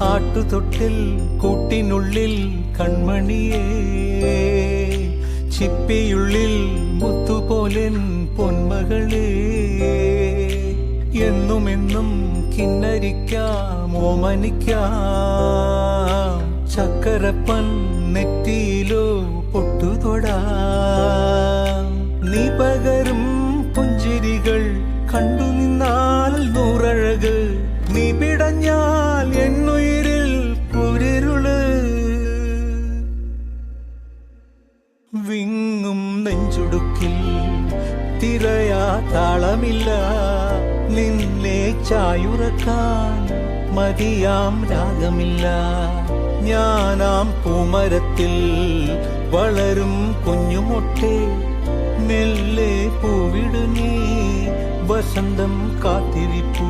ആട്ടുതൊട്ടിൽ കൂട്ടിനുള്ളിൽ കൺമണിയേ, ചിപ്പിയുള്ളിൽ മുത്തുപോലെൻ പൊന്മകളേ, എന്നുമെന്നും കിന്നരിക്കാം ഓമനിക്കാം, ചക്കരപ്പൻ നെറ്റിയിലോ പൊട്ടുതൊടാം. നീ പകരും പുഞ്ചിരികൾ കണ്ടു നിന്നാൽ നൂറഴക്, നീ പിടഞ്ഞാൽ എന്നുയിരിൽ കുരിരുള്. വിങ്ങും നെഞ്ചുടുക്കിൽ തിരയാ താളമില്ല, നിന്നെ ചായുറക്കാൻ മതിയാം രാഗമില്ല. ഞാനാം പൂമരത്തിൽ വളരും കുഞ്ഞുമൊട്ടെ, മെല്ലെ പൂവിടു നീ വസന്തം കാത്തിരിപ്പൂ.